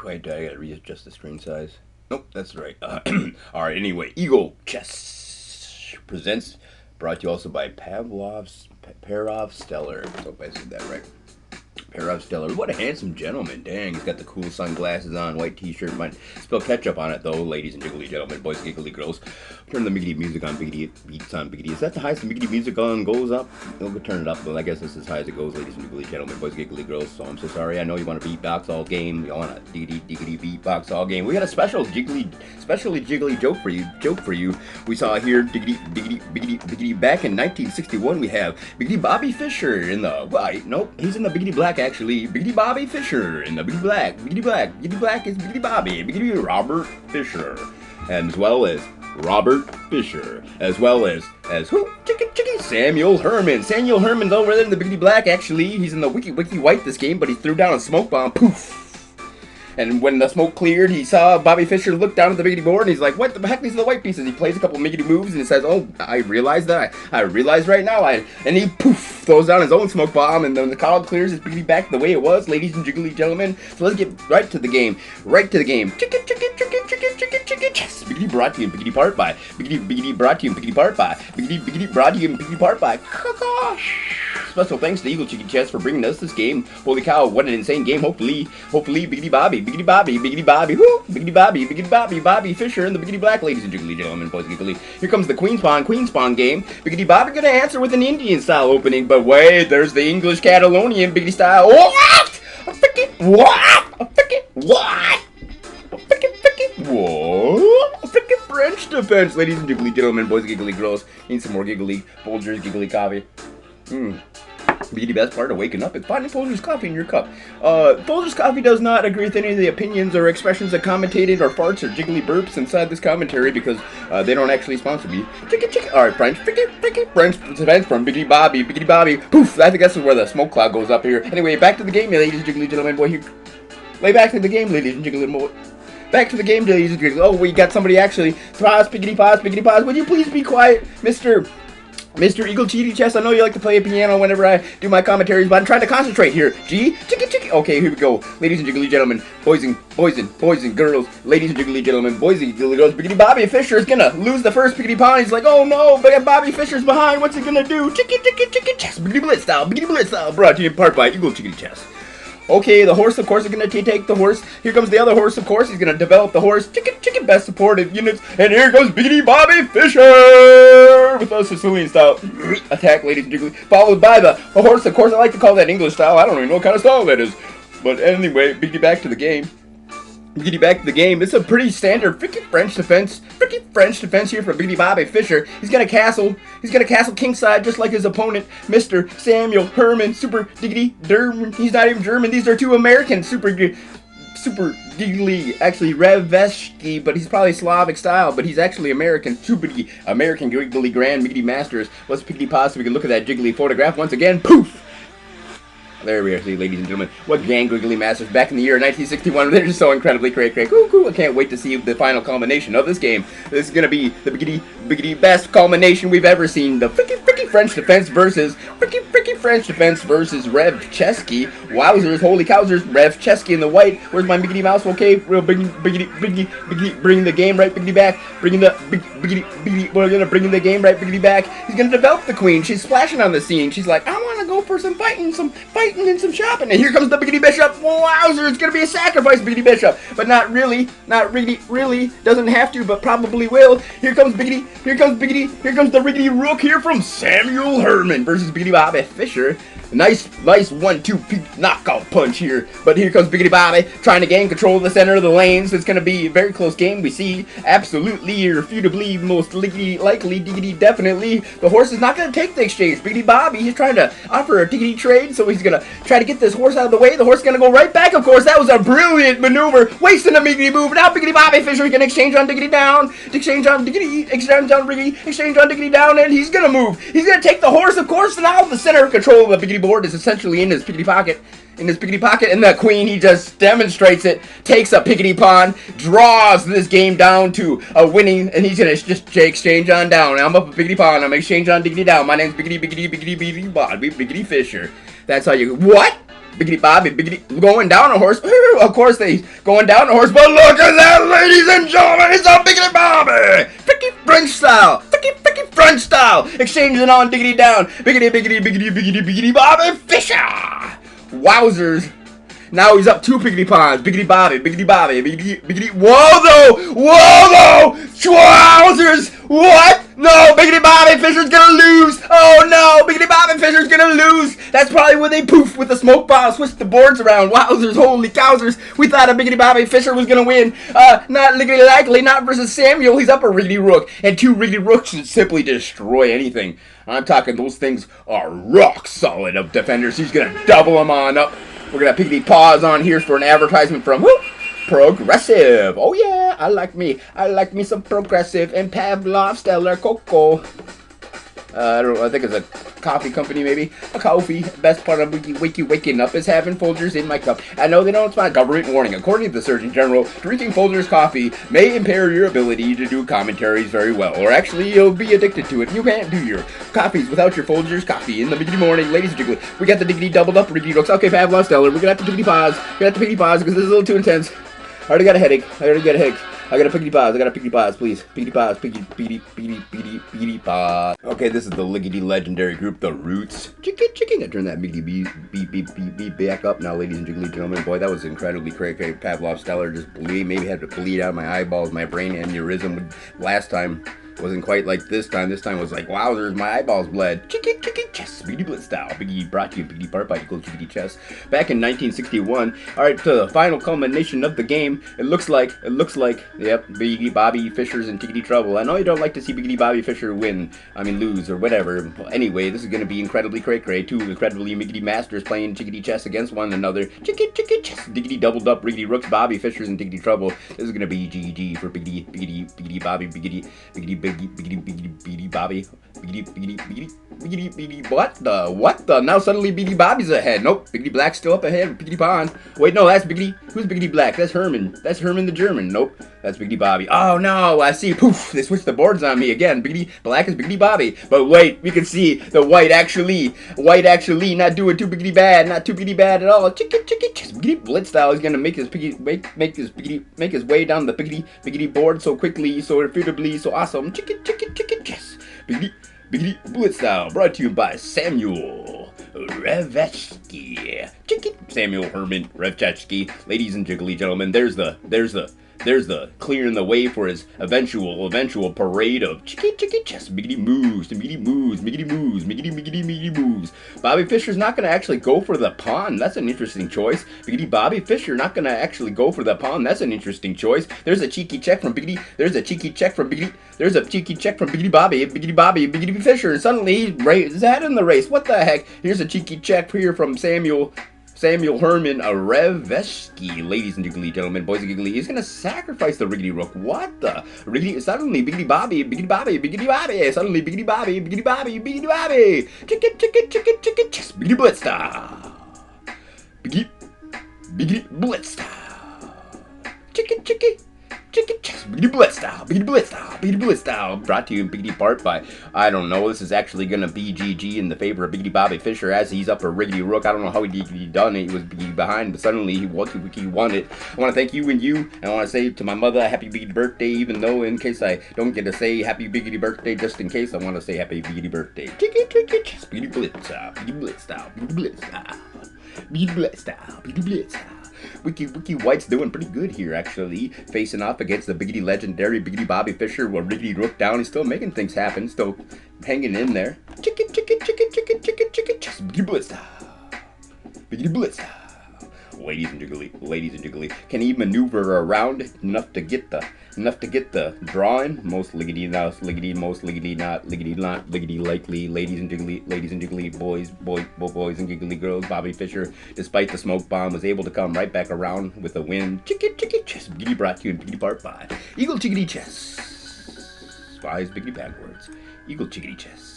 Wait, I gotta readjust the screen size. Nope, that's right. Alright, anyway, Eagle Chess presents, brought to you also by Parov Stellar. Hope I said that right. Parov Stellar. What a handsome gentleman. Dang, he's got the cool sunglasses on, white t-shirt. Might spill ketchup on it, though, ladies and jiggly gentlemen, boys, giggly girls. Turn the miggity music on, biggity beats on, biggity. Is that the highest the miggity music on goes up? We'll turn it up, but I guess this is as high as it goes, ladies and jiggly gentlemen, boys, giggly girls. So I'm so sorry. I know you want to beatbox all game. You want a diggity beatbox all game. We got a specially jiggly joke for you. We saw here, biggity, back in 1961, we have biggity Bobby Fischer in the white. Nope, he's in the biggity black, actually. Biggity Bobby Fischer in the biggity black. Biggity black is biggity Bobby. Biggity Robert Fischer. And as well as Robert Fischer. As well as who? Chicken, Samuel Herman. Samuel Herman's over there in the biggity black, actually. He's in the wiki white this game, but he threw down a smoke bomb. Poof. And when the smoke cleared, he saw Bobby Fischer look down at the biggity board, and he's like, what the heck, these are the white pieces? He plays a couple miggity moves, and he says, oh, I realize that. I realize right now. And he, poof, throws down his own smoke bomb, and then the crowd clears his biggity back the way it was, ladies and jiggly gentlemen. So let's get right to the game. Chicken, yes. Biggity brought to you in biggity part by. Biggity brought to you in biggity part by. Biggity brought to you in biggity part by. Gosh. Special thanks to Eagle Chicken Chess for bringing us this game. Holy cow, what an insane game. Hopefully, biggity Bobby, whoo, biggity Bobby Fischer and the biggity black, ladies and jiggly gentlemen, boys giggly. Here comes the Queen Spawn game. Biggity Bobby gonna answer with an Indian style opening, but wait, there's the English Catalonian biggity style. What? A frickin' what? A frickin' what? A frickin' what? A frickin' French defense, ladies and jiggly gentlemen, boys giggly girls. Need some more giggly Folgers giggly coffee. The best part of waking up is finding Folgers coffee in your cup. Folgers coffee does not agree with any of the opinions or expressions that commentated or farts or jiggly burps inside this commentary because they don't actually sponsor me. Alright, French defense from Biggity Bobby. Poof! I think this is where the smoke cloud goes up here. Anyway, back to the game, ladies and jiggly gentlemen. Boy, here. Lay back to the game, ladies and jiggly boy. Back to the game, ladies and jiggly. Oh, we got somebody actually. Pause, biggity pause. Would you please be quiet, Mr. Eagle Cheaty Chess? I know you like to play a piano whenever I do my commentaries, but I'm trying to concentrate here. Chicken. Okay, here we go. Ladies and jiggly gentlemen, boys and girls, ladies and jiggly gentlemen, boys and jiggly girls, Biggity Bobby Fischer is gonna lose the first biggity pawn. He's like, oh no, but Bobby Fischer's behind. What's he gonna do? Chicken chess, biggity blitz style, brought to you in part by Eagle Cheaty Chess. Okay, the horse, of course, is going to take the horse. Here comes the other horse, of course. He's going to develop the horse. Chicken, best supportive units. And here goes Biggity Bobby Fischer with a Sicilian style attack, ladies and jiggly. Followed by the horse, of course. I like to call that English style. I don't even know what kind of style that is. But anyway, Biggity back to the game. It's a pretty standard freaking French defense here for Biggity Bobby Fischer. He's gonna castle kingside just like his opponent, Mr. Samuel Herman, super diggity German. He's not even German. These are two Americans, super giggly, actually revestky, but he's probably Slavic style, but he's actually American, super American giggly grand Biggity masters. Let's Biggity pause so we can look at that jiggly photograph once again. Poof! There we are, ladies and gentlemen. What gang giggly masters back in the year 1961. They're just so incredibly cray. Cool. I can't wait to see the final culmination of this game. This is going to be the biggity best culmination we've ever seen. The freaking French defense versus Reshevsky. Wowzers, holy cowzers. Reshevsky in the white. Where's my biggity mouse? Okay, real biggity, bring the game right biggity back. We're going to bring the game right biggity back. He's going to develop the queen. She's splashing on the scene. She's like, I want to go for some fighting and some shopping. And here comes the biggity bishop. Wowzer, it's gonna be a sacrifice, biggity bishop. But not really, doesn't have to, but probably will. Here comes the riggedy rook here from Samuel Herman versus Biggity Bobby Fischer. Nice 1-2 knockout punch here. But here comes Biggity Bobby trying to gain control of the center of the lanes. It's going to be a very close game. We see absolutely, irrefutably, most likely, diggity, definitely. The horse is not going to take the exchange. Biggity Bobby, he's trying to offer a diggity trade, so he's going to try to get this horse out of the way. The horse is going to go right back, of course. That was a brilliant maneuver, wasting a biggity move. Now Biggity Bobby Fischer can exchange on diggity down, exchange on diggity down, and he's going to move. He's going to take the horse, of course. Now the center of control of the biggity board is essentially in his piggity pocket. And the queen, he just demonstrates it, takes a piggity pawn, draws this game down to a winning, and he's gonna just exchange on down. I'm up a piggity pawn, I'm exchange on diggity down. My name's Biggity Fisher. That's how you, what? Biggity Bobby, Biggity going down a horse. Of course they going down a horse, but look at that, ladies and gentlemen, it's a Biggity Bobby! Freaky French style! Freaky French style! Exchanging on diggity down. Biggity Bobby Fischer! Wowzers! Now he's up 2 Biggity Ponds. Biggity Bobby, Biggity. Whoa though! Wowzers! What? No, Biggity Bobby Fischer's gonna lose! Oh no, Biggity Bobby Fischer's gonna lose! That's probably when they poof with the smoke bomb, switched the boards around. Wowzers, holy cowzers! We thought a Biggity Bobby Fischer was gonna win. Not liggity likely, not versus Samuel. He's up a Riggedy Rook, and 2 Riggedy Rooks should simply destroy anything. I'm talking those things are rock solid of defenders. He's gonna double them on up. We're gonna Piggity pause on here for an advertisement from whoop, Progressive. Oh yeah, I like me some Progressive and Pavlov Stellar Cocoa. I don't know, I think it's a coffee company maybe. A coffee. Best part of waking up is having Folgers in my cup. I know they don't spot government warning. According to the Surgeon General, drinking Folgers coffee may impair your ability to do commentaries very well. Or actually, you'll be addicted to it. You can't do your coffees without your Folgers coffee in the Biggity morning. Ladies and gentlemen, we got the Diggity doubled up Riggedy Rooks. Okay, Pavlov Stellar. We're gonna have to Piggity pause. We're gonna have to Piggity pause because this is a little too intense. I already got a headache. I gotta Piggity pause, please. Piggity pause. Okay, this is the liggity legendary group, The Roots. Chicken. I turned that Biggity beep back up now, ladies and gentlemen. Boy, that was incredibly crazy. Pavlov Stellar just maybe had to bleed out of my eyeballs. My brain aneurysm last time wasn't quite like this time. This time was like, wowzers, my eyeballs bled. Chicken chess, Biggity Blitz style. Biggity brought to you Biggity part by Equal Chickity Chess. Back in 1961. Alright, to the final culmination of the game. It looks like, yep, Biggity Bobby Fischer's in Chickity trouble. I know you don't like to see Biggity Bobby Fischer lose or whatever. Anyway, this is gonna be incredibly cray-cray. 2 incredibly Biggity masters playing Chickity chess against one another. Chicken chess. Diggity doubled up Riggedy Rooks. Bobby Fischer's in Chickity trouble. This is gonna be GG for Biggity Bobby, Biggity Bobby, Biggity, what the? Now suddenly Biggity Bobby's ahead. Nope, Biggity Black's still up ahead with Biggity Pond. Wait, no, that's Biggity, who's Biggity Black? That's Herman the German. Nope, that's Biggity Bobby. Oh no, I see, poof, they switched the boards on me again. Biggity Black is Biggity Bobby. But wait, we can see the white actually not doing too Biggity bad, not too Biggity bad at all. Chicken, Biggity Blitz style is gonna make his make his way down the Biggity board so quickly, so irrefutably, so awesome. Chicken, chess. Biggity Blitz style, brought to you by Samuel Revestky. Samuel Herman Reshevsky. Ladies and gentlemen, there's the clearing the way for his eventual parade of chicken chess. Biggity moves. Bobby Fischer's not gonna actually go for the pawn. That's an interesting choice. Bobby Fischer not gonna actually go for the pawn. That's an interesting choice. There's a cheeky check from Biggity. There's a cheeky check from Biggity Bobby Fischer, and suddenly he's ahead in the race. What the heck? Here's a cheeky check here from Samuel Herman Revestky, ladies and gentlemen, boys and giggly, is gonna sacrifice the Riggedy Rook. What the? Suddenly Biggity Bobby, suddenly Biggity Bobby, chicken, chess, Biggity Blitz style. Biggity Blitz style. Chicken, chess, Biggity Blitz style, brought to you in Biggity part by, I don't know, this is actually gonna be GG in the favor of Biggity Bobby Fischer as he's up a Riggedy Rook. I don't know how he done it, he was behind, but suddenly he won it. I want to thank you, and I want to say to my mother, happy Biggity birthday, even though in case I don't get to say happy Biggity birthday, just in case, I want to say happy Biggity birthday. Chicken, chess, Biggity Blitz style, Biggity Blitz style, Biggity Blitz style. Wiki White's doing pretty good here, actually. Facing off against the Biggity legendary Biggity Bobby Fischer with Riggedy Rook down. He's still making things happen, still hanging in there. Chicken, chess, Biggity Blitz style. Biggity Blitz style. Ladies and jiggly, can he maneuver around enough to get the drawing? Most liggity not, liggity not, liggity likely. Ladies and jiggly, boys and giggly girls. Bobby Fischer, despite the smoke bomb, was able to come right back around with a win. Chicken chess, Biggity brought to you in Biggity part 5. Eagle Chickity Chess. Why is Biggity backwards? Eagle Chickity Chess.